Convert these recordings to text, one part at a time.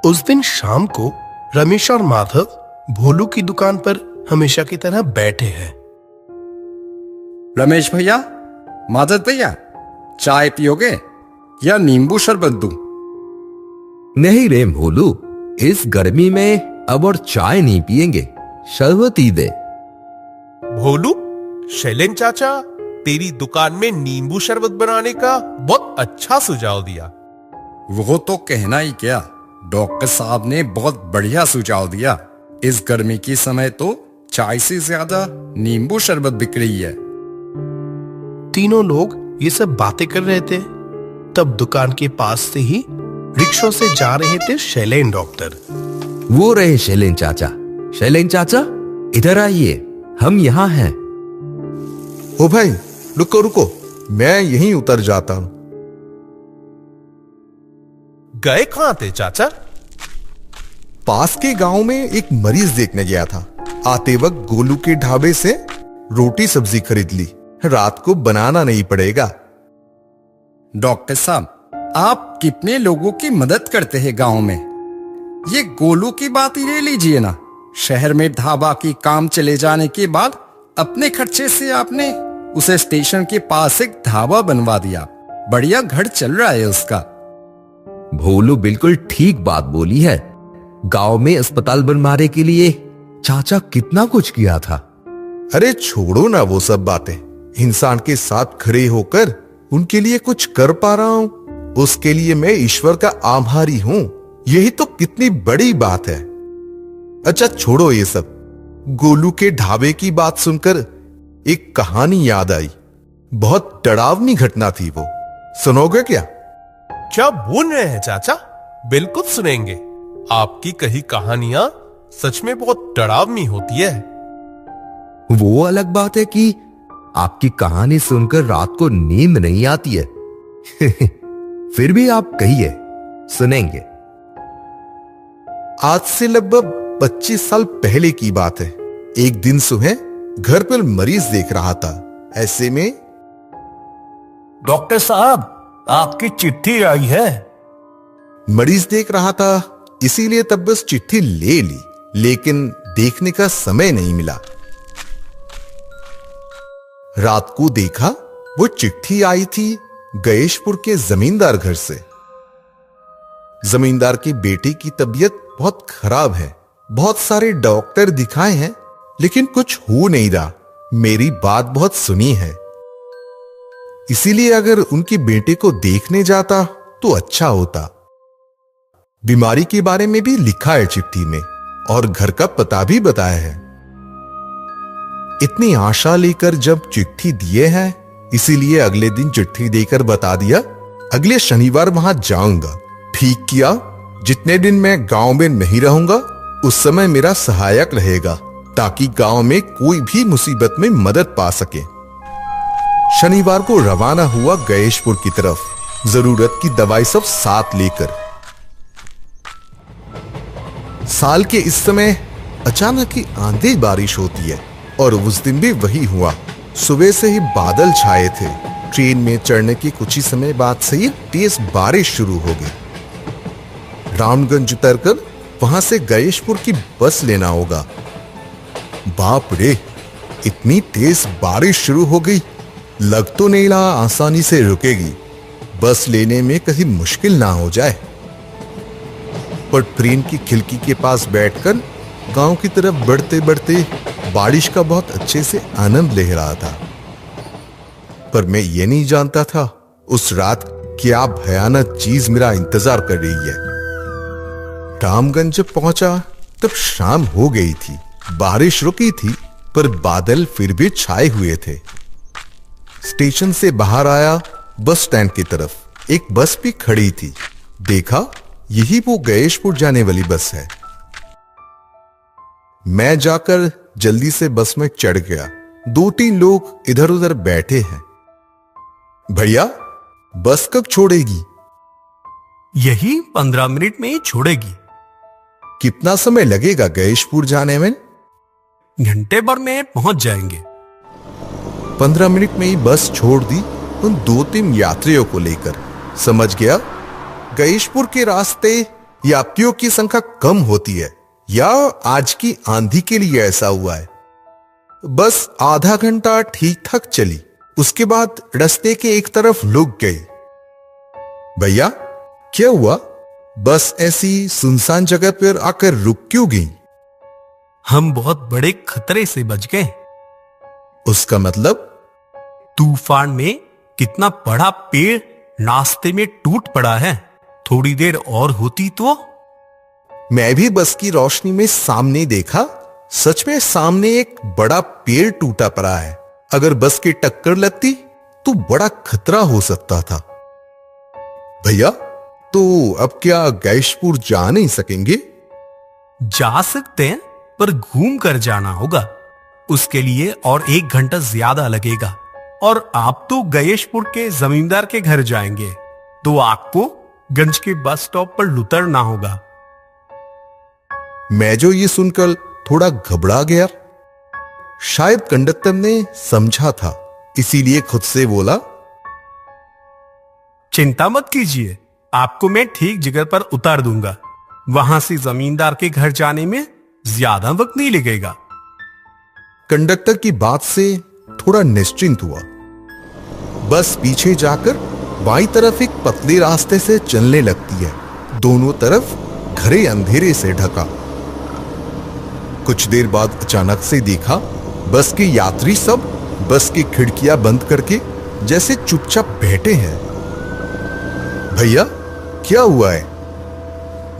उस दिन शाम को रमेश और माधव भोलू की दुकान पर हमेशा की तरह बैठे हैं। रमेश भैया, माधव भैया, चाय पियोगे या नींबू शरबत दूं? नहीं रे भोलू, इस गर्मी में अब और चाय नहीं पिएंगे, शरबत ही दे। भोलू, शैलेन चाचा तेरी दुकान में नींबू शरबत बनाने का बहुत अच्छा सुझाव दिया। वो तो कहना ही क्या, डॉक्टर साहब ने बहुत बढ़िया सुझाव दिया। इस गर्मी के समय तो चाय से ज्यादा नींबू शरबत बिक रही है। तीनों लोग ये सब बातें कर रहे थे, तब दुकान के पास से ही रिक्शों से जा रहे थे शैलेन डॉक्टर। वो रहे शैलेन चाचा। शैलेन चाचा, इधर आइए, हम यहाँ हैं। ओ भाई, रुको रुको, मैं यहीं उतर जाता हूं। गए कहां थे चाचा? पास के गांव में एक मरीज देखने गया था। आते वक्त गोलू के ढाबे से रोटी सब्जी खरीद ली, रात को बनाना नहीं पड़ेगा। डॉक्टर साहब, आप कितने लोगों की मदद करते हैं गांव में। ये गोलू की बात ही ले लीजिए ना। शहर में ढाबा की काम चले जाने के बाद अपने खर्चे से आपने उसे स्टेशन के पास एक ढाबा बनवा दिया। बढ़िया घर चल रहा है उसका। भोलू बिल्कुल ठीक बात बोली है। गांव में अस्पताल बनवाने के लिए चाचा कितना कुछ किया था। अरे छोड़ो ना वो सब बातें। इंसान के साथ खड़े होकर उनके लिए कुछ कर पा रहा हूं, उसके लिए मैं ईश्वर का आभारी हूं। यही तो कितनी बड़ी बात है। अच्छा छोड़ो ये सब। गोलू के ढाबे की बात सुनकर एक कहानी याद आई। बहुत डरावनी घटना थी वो, सुनोगे क्या? क्या बोल रहे हैं चाचा? बिल्कुल सुनेंगे। आपकी कही कहानियां सच में बहुत डरावनी होती है। वो अलग बात है कि आपकी कहानी सुनकर रात को नींद नहीं आती है। फिर भी आप कहिए, सुनेंगे। आज से लगभग 25 साल पहले की बात है। एक दिन सुबह घर पर मरीज देख रहा था। ऐसे में, डॉक्टर साहब, आपकी चिट्ठी आई है। मरीज देख रहा था, इसीलिए तब बस चिट्ठी ले ली, लेकिन देखने का समय नहीं मिला। रात को देखा वो चिट्ठी आई थी गणेशपुर के जमींदार घर से। जमींदार की बेटी की तबीयत बहुत खराब है। बहुत सारे डॉक्टर दिखाए हैं, लेकिन कुछ हो नहीं रहा। मेरी बात बहुत सुनी है, इसीलिए अगर उनकी बेटे को देखने जाता तो अच्छा होता। बीमारी के बारे में भी लिखा है चिट्ठी में और घर का पता भी बताया है। इतनी आशा लेकर जब चिट्ठी दिए हैं, इसीलिए अगले दिन चिट्ठी देकर बता दिया अगले शनिवार वहां जाऊंगा। ठीक किया। जितने दिन मैं गांव में नहीं रहूंगा उस समय मेरा सहायक रहेगा, ताकि गांव में कोई भी मुसीबत में मदद पा सके। शनिवार को रवाना हुआ गणेशपुर की तरफ, जरूरत की दवाई सब साथ लेकर। साल के इस समय अचानक ही आंधी बारिश होती है और उस दिन भी वही हुआ। सुबह से ही बादल छाए थे। ट्रेन में चढ़ने के कुछ ही समय बाद से ही तेज बारिश शुरू हो गई। रामगंज उतरकर वहां से गणेशपुर की बस लेना होगा। बाप रे, इतनी तेज बारिश शुरू हो गई, लग तो नहीं रहा आसानी से रुकेगी। बस लेने में कहीं मुश्किल ना हो जाए। पर ट्रेन की खिड़की के पास बैठकर गांव की तरफ बढ़ते बढ़ते बारिश का बहुत अच्छे से आनंद ले रहा था। पर मैं ये नहीं जानता था उस रात क्या भयानक चीज मेरा इंतजार कर रही है। रामगंज जब पहुंचा तब शाम हो गई थी। बारिश रुकी थी, पर बादल फिर भी छाए हुए थे। स्टेशन से बाहर आया, बस स्टैंड की तरफ एक बस भी खड़ी थी। देखा, यही वो गणेशपुर जाने वाली बस है। मैं जाकर जल्दी से बस में चढ़ गया। 2-3 लोग इधर उधर बैठे हैं। भैया, बस कब छोड़ेगी? यही 15 मिनट में ही छोड़ेगी। कितना समय लगेगा गणेशपुर जाने में? घंटे भर में पहुंच जाएंगे। 15 मिनट में ही बस छोड़ दी उन 2-3 यात्रियों को लेकर। समझ गया, गणेशपुर के रास्ते यात्रियों की संख्या कम होती है या आज की आंधी के लिए ऐसा हुआ है। बस आधा घंटा ठीक ठाक चली, उसके बाद रास्ते के एक तरफ रुक गई। भैया क्या हुआ? बस ऐसी सुनसान जगह पर आकर रुक क्यों गई? हम बहुत बड़े खतरे से बच गए। उसका मतलब? तूफान में कितना बड़ा पेड़ रास्ते में टूट पड़ा है। थोड़ी देर और होती तो। मैं भी बस की रोशनी में सामने देखा, सच में सामने एक बड़ा पेड़ टूटा पड़ा है। अगर बस की टक्कर लगती तो बड़ा खतरा हो सकता था। भैया तो अब क्या गैशपुर जा नहीं सकेंगे? जा सकते हैं, पर घूम कर जाना होगा। उसके लिए और 1 घंटा ज्यादा लगेगा। और आप तो गयेशपुर के जमींदार के घर जाएंगे, तो आपको गंज के बस स्टॉप पर उतरना होगा। मैं जो ये सुनकर थोड़ा घबरा गया। शायद कंडक्टर ने समझा था, इसीलिए खुद से बोला, चिंता मत कीजिए, आपको मैं ठीक जगह पर उतार दूंगा। वहां से जमींदार के घर जाने में ज्यादा वक्त नहीं लगेगा। कंडक्टर की बात से थोड़ा निश्चिंत हुआ। बस पीछे जाकर बाईं तरफ एक पतले रास्ते से चलने लगती है। दोनों तरफ घरे अंधेरे से ढका। कुछ देर बाद अचानक से देखा बस के यात्री सब बस की खिड़कियां बंद करके जैसे चुपचाप बैठे हैं। भैया क्या हुआ है?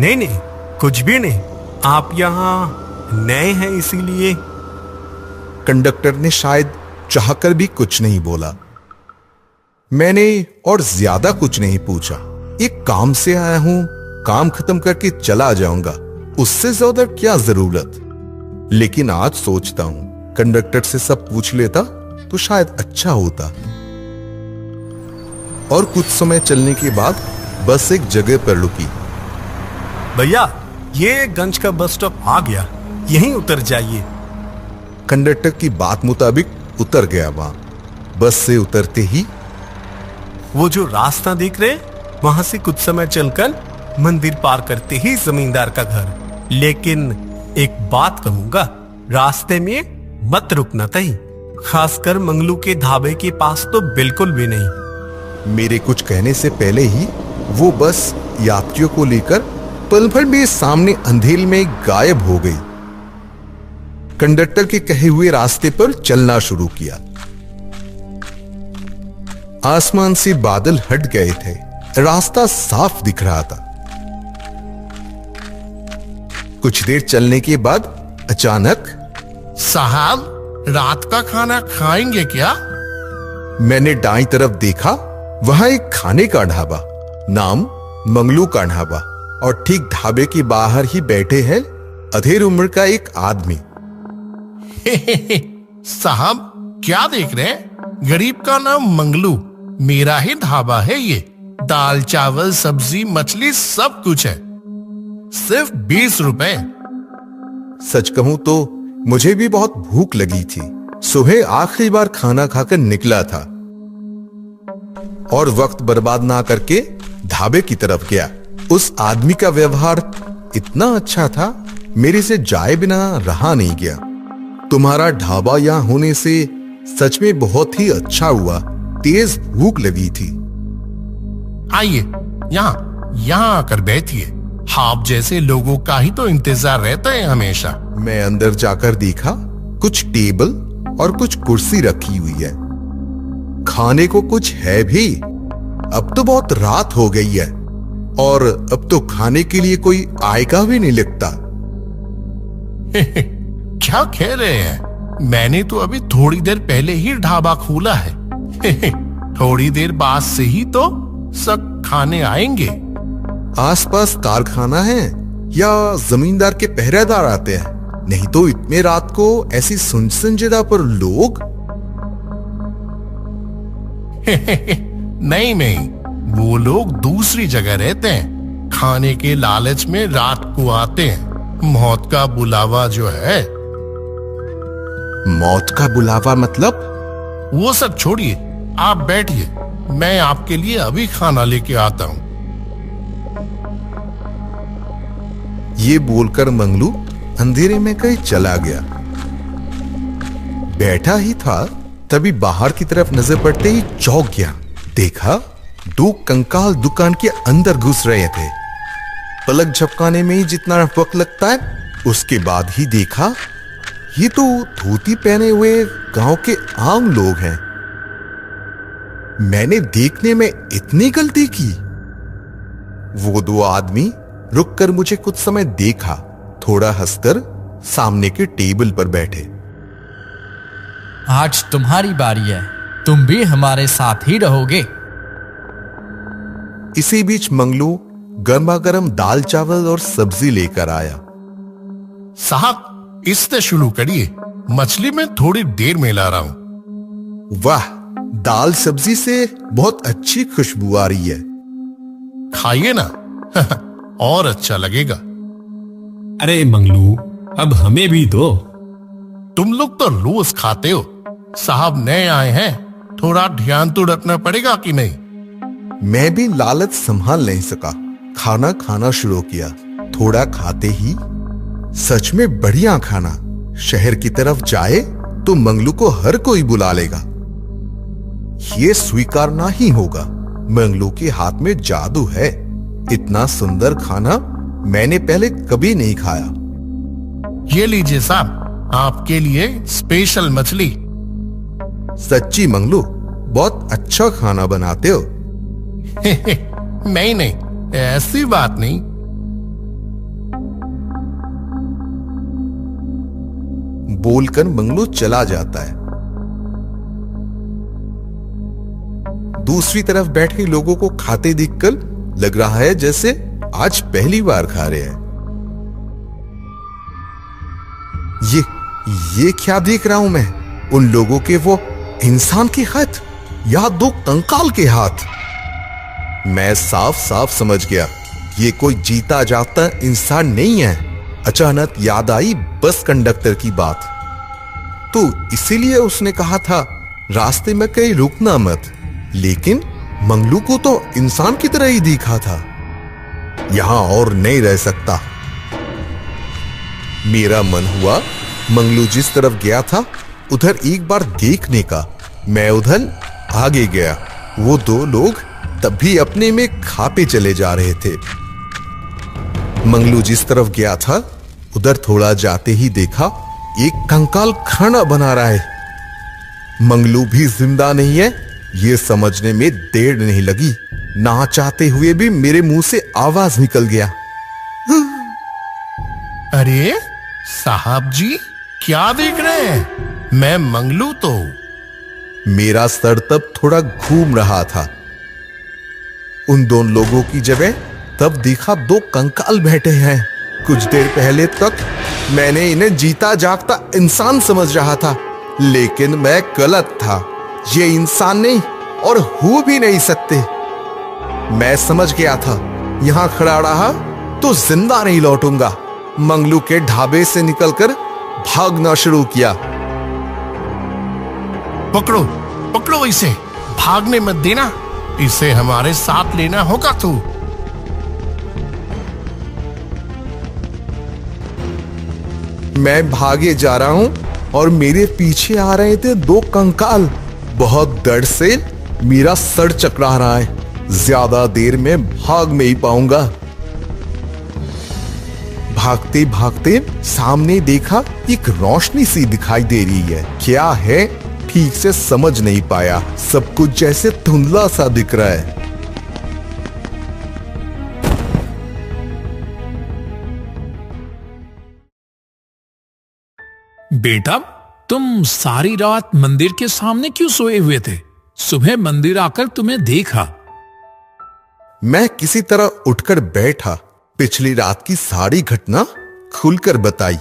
नहीं नहीं, कुछ भी नहीं। आप यहां नए हैं इसीलिए। कंडक्टर ने शायद चाहकर भी कुछ नहीं बोला। मैंने और ज्यादा कुछ नहीं पूछा। एक काम से आया हूं, काम खत्म करके चला जाऊंगा, उससे ज्यादा क्या जरूरत। लेकिन आज सोचता हूं कंडक्टर से सब पूछ लेता तो शायद अच्छा होता। और कुछ समय चलने के बाद बस एक जगह पर रुकी। भैया ये गंज का बस स्टॉप आ गया, यहीं उतर जाइए। कंडक्टर की बात मुताबिक उतर गया वहां। बस से उतरते ही वो जो रास्ता देख रहे, वहां से कुछ समय चलकर मंदिर पार करते ही जमींदार का घर। लेकिन एक बात कहूंगा, रास्ते में मत रुकना तई, खासकर मंगलू के ढाबे के पास तो बिल्कुल भी नहीं। मेरे कुछ कहने से पहले ही वो बस यात्रियों को लेकर पल भर में सामने अंधेरे में गायब हो गई। कंडक्टर के कहे हुए रास्ते पर चलना शुरू किया। आसमान से बादल हट गए थे, रास्ता साफ दिख रहा था। कुछ देर चलने के बाद अचानक, साहब रात का खाना खाएंगे क्या? मैंने दाईं तरफ देखा, वहां एक खाने का ढाबा, नाम मंगलू का ढाबा, और ठीक ढाबे के बाहर ही बैठे हैं अधेड़ उम्र का एक आदमी। साहब क्या देख रहे हैं? गरीब का नाम मंगलू, मेरा ही ढाबा है ये। दाल चावल सब्जी मछली सब कुछ है, सिर्फ 20 रुपए। सच कहूं तो मुझे भी बहुत भूख लगी थी। सुबह आखिरी बार खाना खाकर निकला था और वक्त बर्बाद ना करके ढाबे की तरफ गया। उस आदमी का व्यवहार इतना अच्छा था, मेरे से जाए बिना रहा नहीं गया। तुम्हारा ढाबा यहां होने से सच में बहुत ही अच्छा हुआ। तेज भूख लगी थी। आइए यहाँ आकर बैठिए। आप जैसे लोगों का ही तो इंतजार रहता है हमेशा। मैं अंदर जाकर देखा, कुछ टेबल और कुछ कुर्सी रखी हुई है। खाने को कुछ है भी। अब तो बहुत रात हो गई है और अब तो खाने के लिए कोई आएगा भी नहीं लगता। क्या कह रहे हैं? मैंने तो अभी थोड़ी देर पहले ही ढाबा खोला है। थोड़ी देर बाद से ही तो सब खाने आएंगे। आसपास कारखाना है या जमींदार के पहरेदार आते हैं? नहीं तो इतने रात को ऐसी सुनसान जगह पर लोग। नहीं, वो लोग दूसरी जगह रहते हैं। खाने के लालच में रात को आते हैं। मौत का बुलावा जो है। मौत का बुलावा मतलब? वो सब छोड़िए, आप बैठिए, मैं आपके लिए अभी खाना लेके आता हूं। ये बोलकर मंगलू अंधेरे में कहीं चला गया। बैठा ही था तभी बाहर की तरफ नजर पड़ते ही चौंक गया। देखा 2 कंकाल दुकान के अंदर घुस रहे थे। पलक झपकाने में ही जितना वक्त लगता है, उसके बाद ही देखा ये तो धोती पहने हुए गांव के आम लोग हैं। मैंने देखने में इतनी गलती की। वो 2 आदमी रुककर मुझे कुछ समय देखा, थोड़ा हंसकर सामने के टेबल पर बैठे। आज तुम्हारी बारी है, तुम भी हमारे साथ ही रहोगे। इसी बीच मंगलू गर्मा गर्म दाल चावल और सब्जी लेकर आया। साहब इससे शुरू करिए, मछली में थोड़ी देर में ला रहा हूं। वाह, दाल सब्जी से बहुत अच्छी खुशबू आ रही है। खाइए ना और अच्छा लगेगा। अरे मंगलू, अब हमें भी दो। तुम लोग तो रोज खाते हो, साहब नए आए हैं, थोड़ा ध्यान तो रखना पड़ेगा कि नहीं। मैं भी लालच संभाल नहीं सका, खाना खाना शुरू किया। थोड़ा खाते ही सच में बढ़िया खाना। शहर की तरफ जाए तो मंगलू को हर कोई बुला लेगा। ये स्वीकारना ही होगा, मंगलू के हाथ में जादू है। इतना सुंदर खाना मैंने पहले कभी नहीं खाया। ये लीजिए साहब, आपके लिए स्पेशल मछली। सच्ची मंगलू, बहुत अच्छा खाना बनाते हो। नहीं, ऐसी बात नहीं। बोलकर मंगलू चला जाता है। दूसरी तरफ बैठे लोगों को खाते देखकर लग रहा है जैसे आज पहली बार खा रहे हैं। ये क्या देख रहा हूं मैं? उन लोगों के वो इंसान के हाथ या 2 कंकाल के हाथ। मैं साफ साफ समझ गया ये कोई जीता जागता इंसान नहीं है। अचानक याद आई बस कंडक्टर की बात। तो इसीलिए उसने कहा था रास्ते में कहीं रुकना मत। लेकिन मंगलू को तो इंसान की तरह ही दिखा था। यहां और नहीं रह सकता। मेरा मन हुआ मंगलू जिस तरफ गया था उधर एक बार देखने का। मैं उधर आगे गया। वो 2 लोग तब भी अपने में खापे चले जा रहे थे। मंगलू जिस तरफ गया था उधर थोड़ा जाते ही देखा एक कंकाल खाना बना रहा है। मंगलू भी जिंदा नहीं है ये समझने में देर नहीं लगी। ना चाहते हुए भी मेरे मुंह से आवाज निकल गया। अरे साहब जी, क्या देख रहे हैं? मैं मंगलू तो। मेरा सर तब थोड़ा घूम रहा था। उन 2 लोगों की जगह तब देखा 2 कंकाल बैठे हैं। कुछ देर पहले तक मैंने इन्हें जीता जागता इंसान समझ रहा था, लेकिन मैं गलत था। ये इंसान नहीं और हो भी नहीं सकते। मैं समझ गया था यहां खड़ा रहा तो जिंदा नहीं लौटूंगा। मंगलू के ढाबे से निकलकर भागना शुरू किया। पकड़ो पकड़ो इसे, भागने मत देना, इसे हमारे साथ लेना होगा। तू मैं भागे जा रहा हूं और मेरे पीछे आ रहे थे 2 कंकाल। बहुत डर से मेरा सर चकरा रहा है। ज्यादा देर में भाग नहीं पाऊंगा। भागते भागते सामने देखा एक रोशनी सी दिखाई दे रही है। क्या है ठीक से समझ नहीं पाया। सब कुछ जैसे धुंधला सा दिख रहा है। बेटा, तुम सारी रात मंदिर के सामने क्यों सोए हुए थे? सुबह मंदिर आकर तुम्हें देखा। मैं किसी तरह उठकर बैठा। पिछली रात की सारी घटना खुलकर बताई।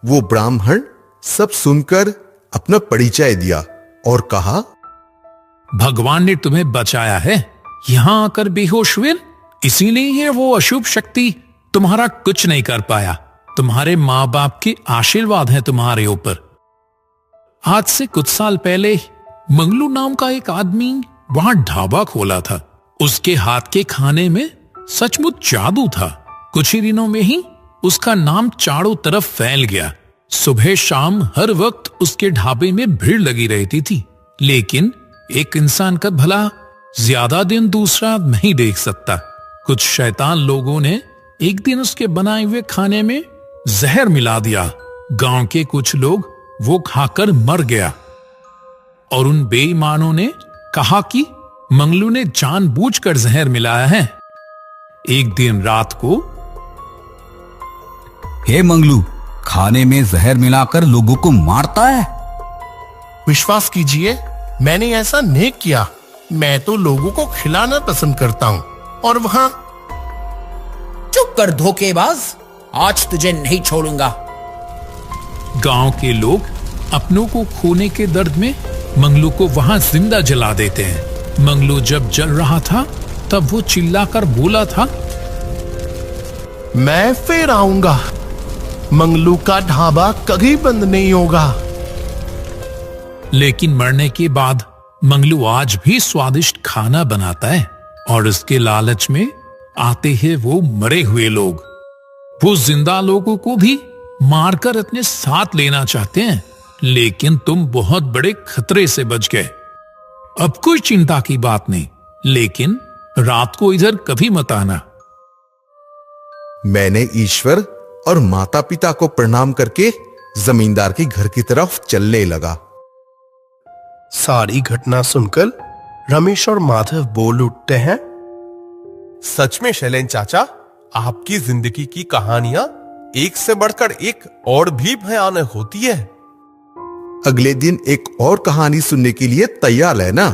वो ब्राह्मण सब सुनकर अपना परिचय दिया और कहा, भगवान ने तुम्हें बचाया है। यहां आकर बेहोश हुए, इसीलिए है वो अशुभ शक्ति तुम्हारा कुछ नहीं कर पाया। तुम्हारे माँ बाप के आशीर्वाद है तुम्हारे ऊपर। आज से कुछ साल पहले मंगलू नाम का एक आदमी वहां ढाबा खोला था। उसके हाथ के खाने में सचमुच जादू था। कुछ ही दिनों में ही उसका नाम चारों तरफ फैल गया। सुबह शाम हर वक्त उसके ढाबे में भीड़ लगी रहती थी। लेकिन एक इंसान का भला ज्यादा दिन दूसरा नहीं देख सकता। कुछ शैतान लोगों ने एक दिन उसके बनाए हुए खाने में जहर मिला दिया। गांव के कुछ लोग वो खाकर मर गया और उन बेईमानों ने कहा कि मंगलू ने जानबूझकर जहर मिलाया है। एक दिन रात को, हे मंगलू, खाने में जहर मिलाकर लोगों को मारता है। विश्वास कीजिए, मैंने ऐसा नहीं किया। मैं तो लोगों को खिलाना पसंद करता हूँ। और वहां चुप कर धोखेबाज, आज तुझे नहीं छोड़ूंगा। गांव के लोग अपनों को खोने के दर्द में मंगलू को वहां जिंदा जला देते हैं। मंगलू जब जल रहा था तब वो चिल्लाकर बोला था, मैं फिर आऊंगा। मंगलू का ढाबा कभी बंद नहीं होगा। लेकिन मरने के बाद मंगलू आज भी स्वादिष्ट खाना बनाता है और इसके लालच में आते हैं वो मरे हुए लोग। वो जिंदा लोगों को भी मारकर अपने साथ लेना चाहते हैं, लेकिन तुम बहुत बड़े खतरे से बच गए। अब कोई चिंता की बात नहीं, लेकिन रात को इधर कभी मत आना। मैंने ईश्वर और माता पिता को प्रणाम करके जमींदार के घर की तरफ चलने लगा। सारी घटना सुनकर रमेश और माधव बोल उठते हैं, सच में शैलेन चाचा, आपकी जिंदगी की कहानियां एक से बढ़कर एक और भी भयानक होती है। अगले दिन एक और कहानी सुनने के लिए तैयार है ना?